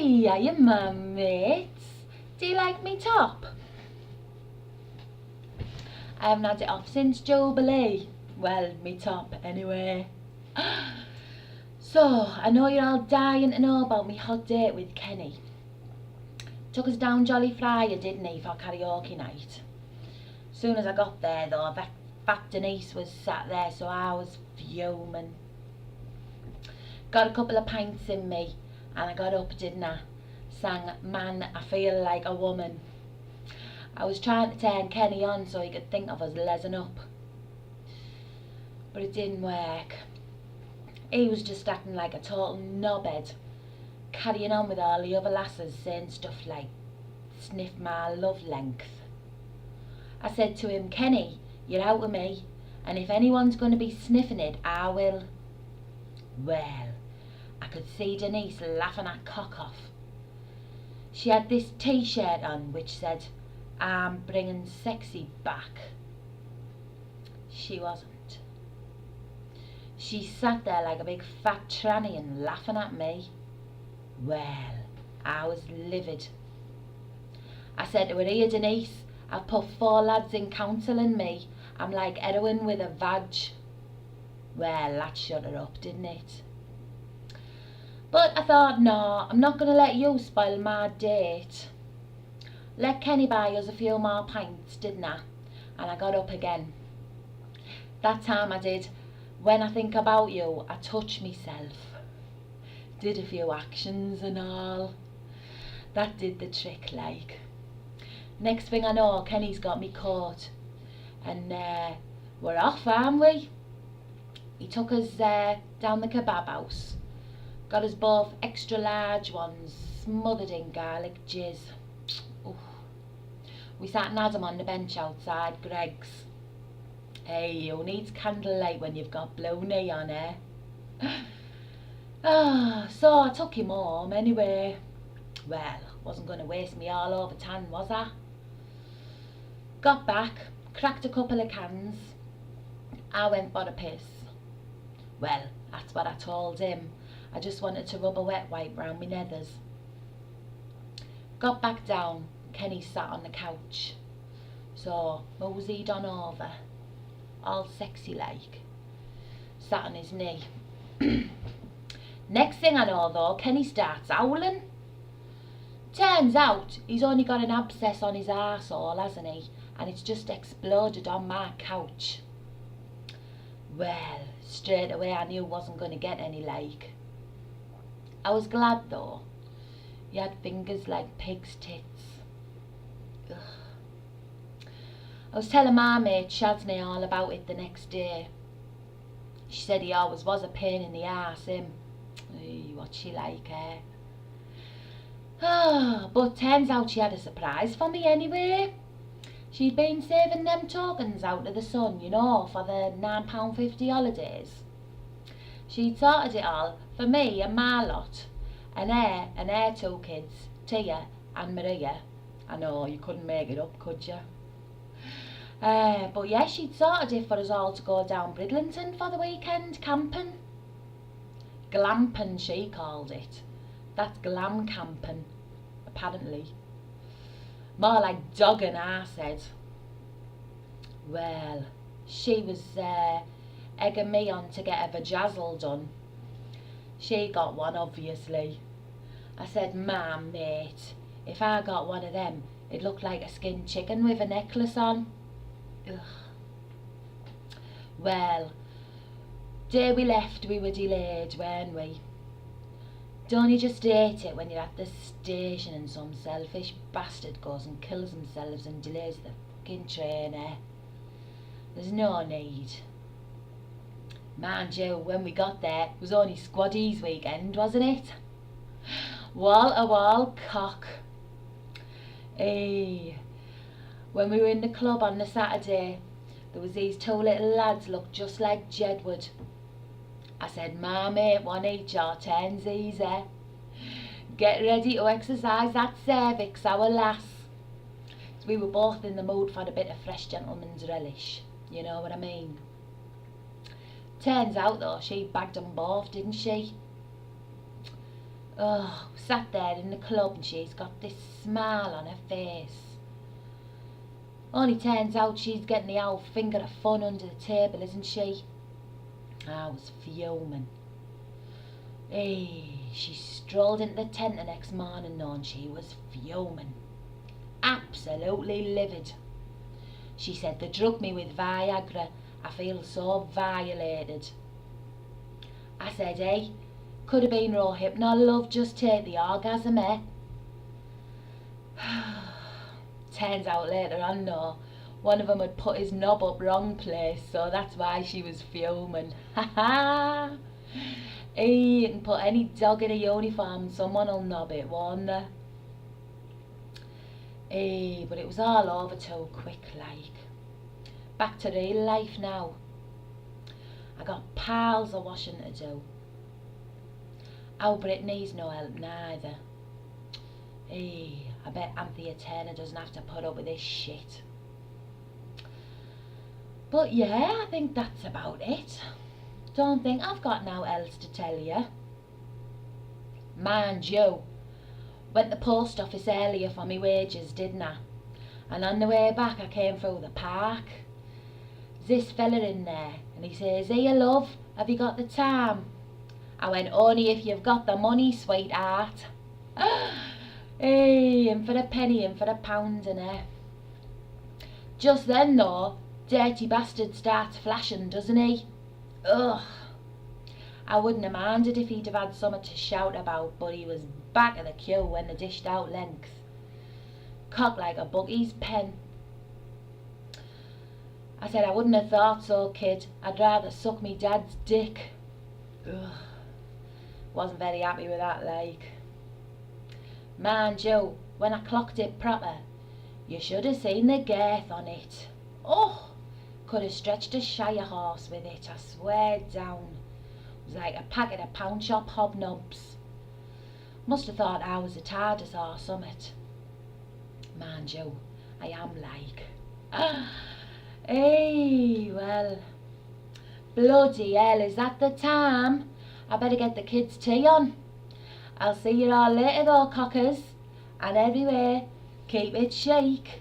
Hiya, my mates. Do you like me top? I haven't had it off since Jubilee. Well, me top anyway. So, I know you're all dying to know about me hot date with Kenny. Took us down Jolly Friar, didn't he, for karaoke night. Soon as I got there though, fat Denise was sat there, so I was fuming. Got a couple of pints in me, and I got up, didn't I? Sang Man, I Feel Like a Woman. I was trying to turn Kenny on so he could think of us lesing up. But it didn't work. He was just acting like a total knobhead, carrying on with all the other lasses saying stuff like, sniff my love length. I said to him, Kenny, you're out with me, and if anyone's going to be sniffing it, I will. Well, I could see Denise laughing her cock off. She had this t-shirt on which said, I'm bringing sexy back. She wasn't. She sat there like a big fat tranny and laughing at me. Well, I was livid. I said to her, here Denise, I've put 4 lads in counselling me. I'm like heroin with a vag. Well, that shut her up, didn't it? But I thought, no, I'm not going to let you spoil my date. Let Kenny buy us a few more pints, didn't I? And I got up again. That time I did, when I think about you, I touch myself. Did a few actions and all. That did the trick, like. Next thing I know, Kenny's got me caught. And we're off, aren't we? He took us down the kebab house. Got us both extra large ones, smothered in garlic jizz. Oof. We sat and had 'em on the bench outside Greg's. Hey, who needs candlelight when you've got blue neon, eh? So I took him home anyway. Well, wasn't going to waste me all over tan, was I? Got back, cracked a couple of cans. I went for a piss. Well, that's what I told him. I just wanted to rub a wet wipe round my nethers. Got back down, Kenny sat on the couch. So, moseyed on over, all sexy like, sat on his knee. Next thing I know though, Kenny starts howling. Turns out he's only got an abscess on his arsehole, hasn't he? And it's just exploded on my couch. Well, straight away I knew wasn't going to get any like. I was glad though. He had fingers like pig's tits. Ugh. I was telling my mate Shazney all about it the next day. She said he always was a pain in the arse, him. What's she like, eh? But turns out she had a surprise for me anyway. She'd been saving them tokens out of the sun, you know, for the £9.50 holidays. She'd sorted it all for me and my lot, and her 2 kids, Tia and Maria. I know, you couldn't make it up, could you? But yeah, she'd sorted it for us all to go down Bridlington for the weekend, camping. Glamping, she called it. That's glam camping, apparently. More like dogging, I said. Well, she was egging me on to get a vajazzle done. She got one, obviously. I said, "Ma'am, mate, if I got one of them, it'd look like a skinned chicken with a necklace on." Ugh. Well, day we left, we were delayed, weren't we? Don't you just hate it when you're at the station and some selfish bastard goes and kills themselves and delays the fucking train, eh? There's no need. Mind you, when we got there, it was only Squaddies weekend, wasn't it? Wall-to-wall cock. Hey, when we were in the club on the Saturday, there was these 2 little lads looked just like Jedward. I said, "My mate, one each, your turn's easy. Get ready to exercise that cervix, our lass." So we were both in the mood for a bit of fresh gentleman's relish, you know what I mean? Turns out though, she bagged them both, didn't she? Oh, sat there in the club and she's got this smile on her face. Only turns out she's getting the old finger of fun under the table, isn't she? I was fuming. She strolled into the tent the next morning though and she was fuming. Absolutely livid. She said they drugged me with Viagra. I feel so violated. I said, hey, could have been raw hypno, love, just take the orgasm, eh? Turns out later on, no, one of them had put his knob up wrong place, so that's why she was fuming. Ha ha! Hey, you can put any dog in a uniform, someone'll knob it, won't they? Hey, but it was all over too quick, like. Back to real life now. I got piles of washing to do. Our Brittany's no help neither. Hey, I bet Anthea Turner doesn't have to put up with this shit. But yeah, I think that's about it. Don't think I've got now else to tell you. Mind you, went to the post office earlier for my wages, didn't I? And on the way back I came through the park. There's this fella in there and he says, "Here love, have you got the time?" I went, "Only if you've got the money, sweetheart." Hey, in for a penny, in for a pound, innit? Just then though, dirty bastard starts flashing, doesn't he? Ugh. I wouldn't have minded if he'd have had something to shout about, but he was back of the queue when they dished out length. Cocked like a bucky's pen. I said, "I wouldn't have thought so, kid. I'd rather suck me dad's dick." Ugh. Wasn't very happy with that, like. Mind you, when I clocked it proper, you should have seen the girth on it. Oh, could have stretched a shire horse with it, I swear down. It was like a packet of pound shop hobnobs. Must have thought I was a TARDIS or summit. Mind you, I am like. Hey, well, bloody hell, is that the time? I better get the kids' tea on. I'll see you all later though, cockers. And anyway, keep it chic.